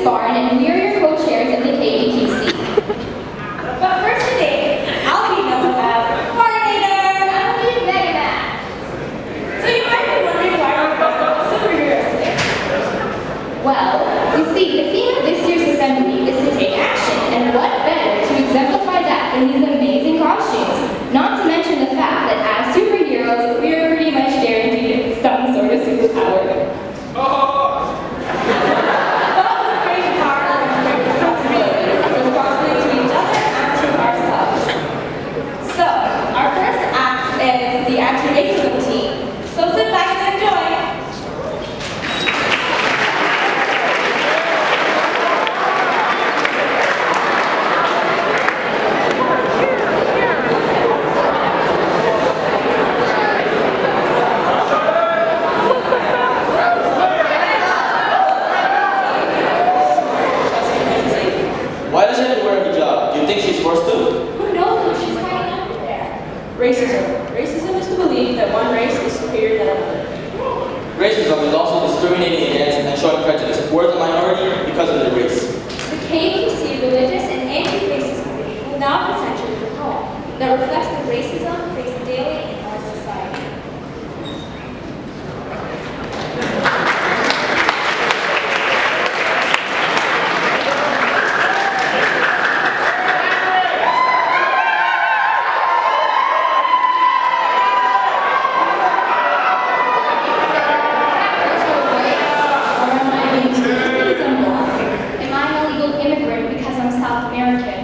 Barn, and we are your co-chairs of the KVQC. But first today, I'll be known as Coordinator. I'm the Mega Man. So you might be wondering why we're dressed up as superheroes today. Well, you see, the theme of this year's assembly is to take action, and what better to exemplify that than these amazing costumes? Not to mention the fact that as superheroes, we are pretty much guaranteed some sort of superpower. Why does she have to wear a hijab? Do you think she's forced to? Who knows what she's hiding under there? Racism. Racism is the belief that one race is superior than another. Racism is also discriminating against and showing prejudice towards a minority because of their race. The KVC Religious and Anti-Racist Committee will now present you with a poem that reflects the racism faced daily in our society.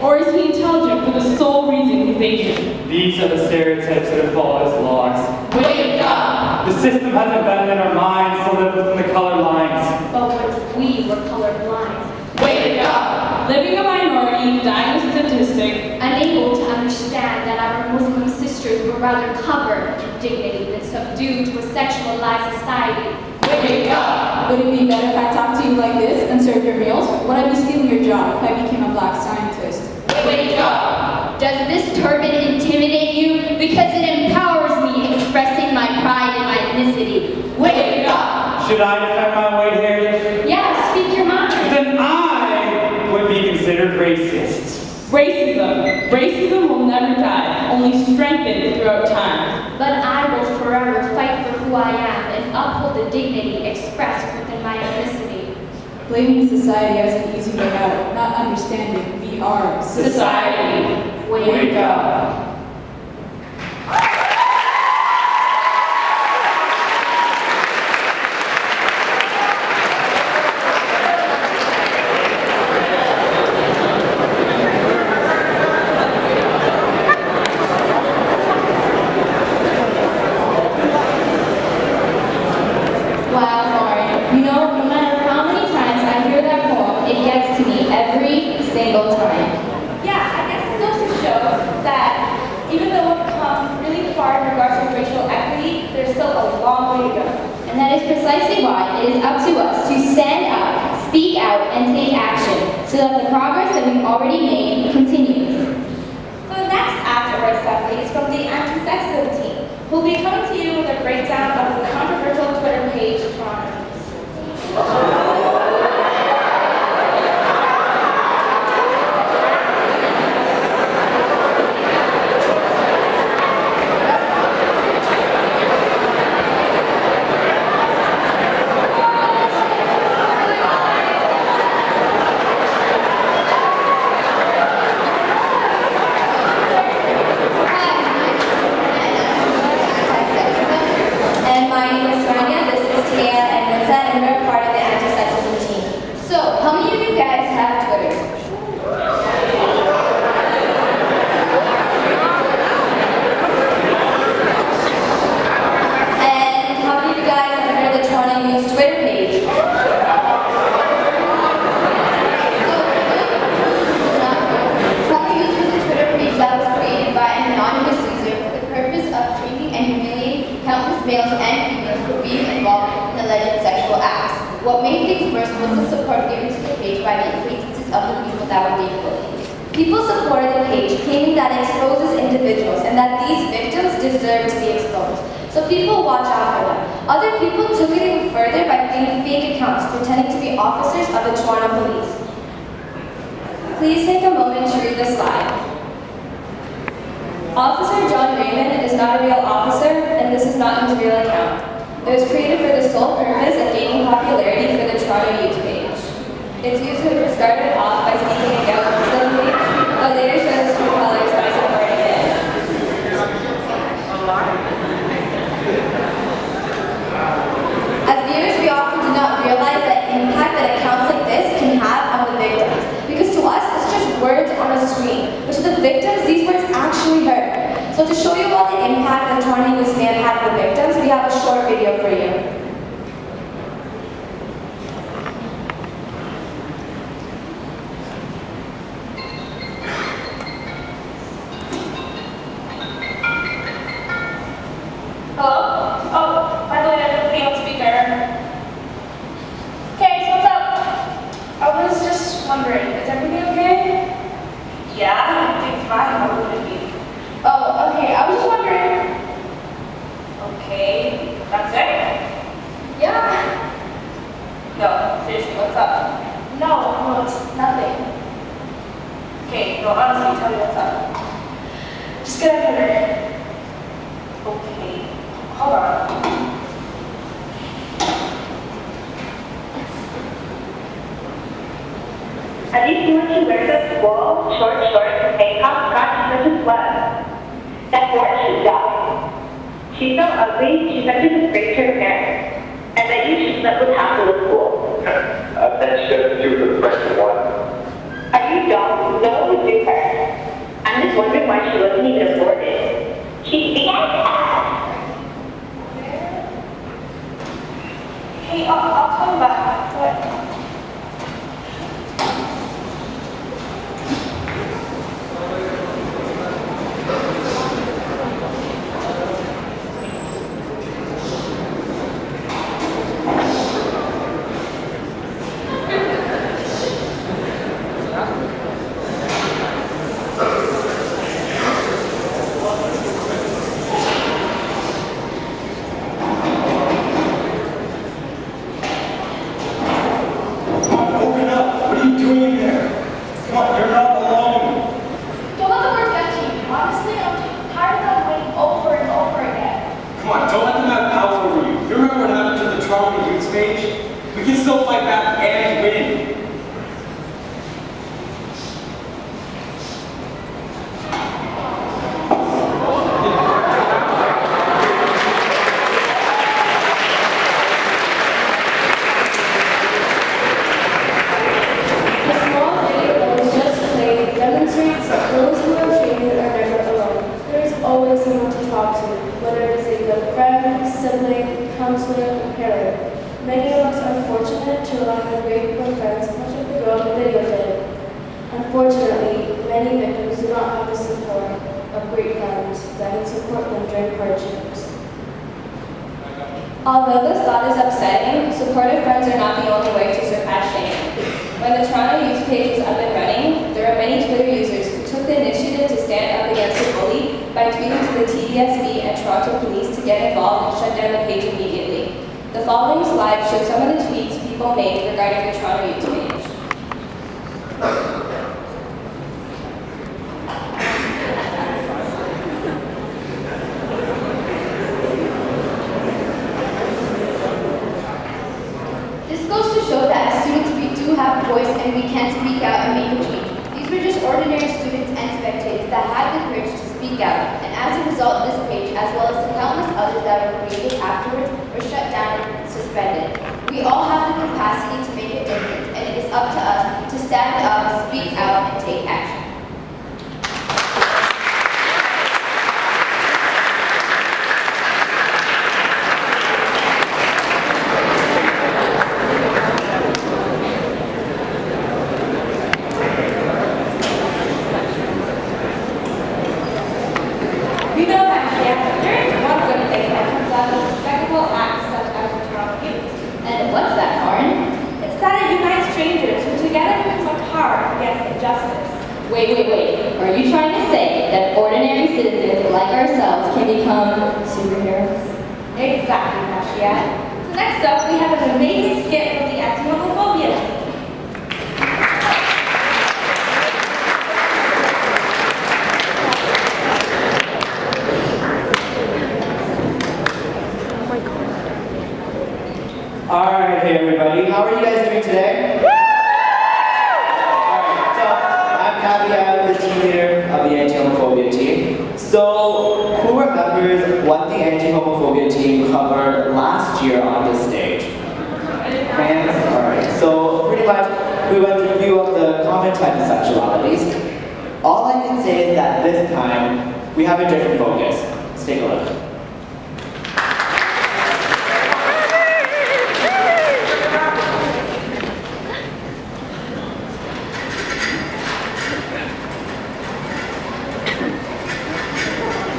Or is he intelligent for the sole reason he's Asian? These are the stereotypes that have followed us logs. Wake up! The system has abandoned our minds to live within the color lines. But what if we were colorblind? Wake up! Living a minority, dying a statistic. Unable to understand that our Muslim sisters were rather covered in dignity than subdued to a sexualized society. Wake up! Would it be better if I talked to you like this and served your meals? Would I be stealing your job if I became a black scientist? Wake up! Does this turban intimidate you? Because it empowers me expressing my pride in my ethnicity. Wake up! Should I defend my white heritage? Yeah, speak your mind. Then I would be considered racist. Racism. Racism will never die, only strengthen throughout time. But I will forever fight for who I am and uphold the dignity expressed within my ethnicity. Blaming society as an easy way out, not understanding we are Society, wake up. Wow, Lauren, you know, no matter how many times I hear that poem, it gets to me every single time. Yeah, I guess it goes to show that even though we've come really far in regards to racial equity, there's still a long way to go. And that is precisely why it is up to us to stand up, speak out, and take action so that the progress that we've already made continues. So the next act of our assembly is from the Anti-Sexism team, who will be coming to you with a breakdown of the controversial Twitter page, Toronto News. And my name is Sonia, this is Tia and Nessa, and we're part of the Anti-Sexism team. So, how many of you guys have Twitter? And how many of you guys have heard of the Toronto News Twitter page? Toronto News was a Twitter page that was created by an anonymous user for the purpose of shaming and humiliating countless males and females for being involved in alleged sexual acts. What made things worse was the support given to the page by the acquaintances of the people that were being bullied. People supported the page, claiming that it exposes individuals and that these victims deserve to be exposed. So people watch out for them. Other people took it even further by creating fake accounts, pretending to be officers of the Toronto Police. Please take a moment to read the slide. Officer John Raymond is not a real officer, and this is not his real account. It was created for the sole purpose of gaining popularity for the Toronto Youth page. Its user started off by speaking against the Muslim page, but later showed its true colors by supporting it. As viewers, we often do not realize the impact that accounts like this can have on the victims. Because to us, it's just words on a screen. But to the victims, these words actually hurt. So to show you about the impact that Toronto Youth may have had on the victims, we have a short video for you. Hello? Oh, by the way, I'm looking on speaker. Okay, so what's up? I was just wondering, is everything okay? Yeah, everything's fine. How would it be? Oh, okay. I was just wondering. Okay, that's it? Yeah. No, seriously, what's up? No, it's nothing. Okay, no, honestly, tell me what's up. Just get up here. Okay. Hold on. At least when she wears a school, short shorts, tank top, got such a slut. That boy should die. She's so ugly, she said she disgraced her parents. And that you should sleep with half of the school. That she doesn't do the rest of one. Are you dumb? No one would do her. I'm just wondering why she wasn't even aborted. She's the ass. Hey, I'll come back. What? We can still fight back and win. The small video that was just played demonstrates that those who are treated are never alone. There is always someone to talk to, whether it is a good friend, sibling, counselor, or parent. Many of us are fortunate to rely on great group of friends, much like the girl in the video did. Unfortunately, many victims do not have the support of great friends that can support them during hardships. Although this thought is upsetting, supportive friends are not the only way to surpass shame. When the Toronto Youth page was up and running, there were many Twitter users who took the initiative to stand up against the bully by tweeting to the TDSB and Toronto Police to get involved and shut down the page immediately. The following slide shows some of the tweets people made regarding the Toronto Youth page. This goes to show that as students we do have a voice and we can speak out and make a change. These were just ordinary students and spectators that had the courage to speak out, and as a result, this page, as well as the countless others that were created afterwards, were shut down and suspended. We all have the capacity to make a difference, and it is up to us to stand up, speak out, and take action. We know that, yeah, there is one good thing that comes out of respectable acts such as the Toronto Youth. And what's that, Lauren? It's that it unites strangers who together become a power against injustice. Wait. Are you trying to say that ordinary citizens like ourselves can become superheroes? Exactly, Marcia. So next up, we have an amazing skit from the anti-homophobia much, we went through a few of the common types of sexualities. All I can say is that this time, we have a different focus. Let's take a look.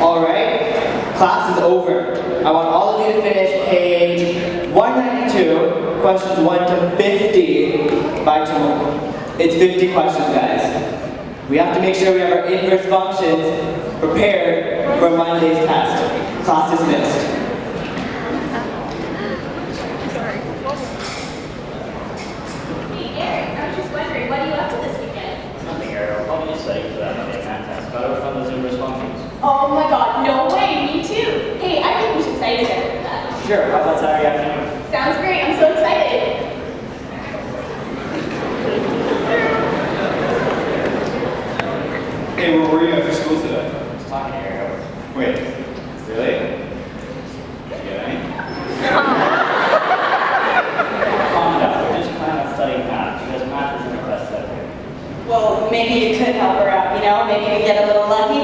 Alright, class is over. I want all of you to finish page 192, questions 1 to 50 by tomorrow. It's 50 questions, guys. We have to make sure we have our inverse functions prepared for Monday's test. Class is missed. Hey, Eric, I was just wondering, what are you up to this weekend? Nothing, Ariel. I'll probably just study for that Monday math test. Got it from those inverse functions. Oh my god, no way, me too. Hey, I think we should study together for that. Sure, how about Saturday afternoon? Sounds great, I'm so excited. Hey, where were you after school today? Just talking to Ariel. Wait, really? Did you get any? Calm down. We're just planning on studying math because math isn't the best subject. Well, maybe you could help her out, you know? Maybe you get a little lucky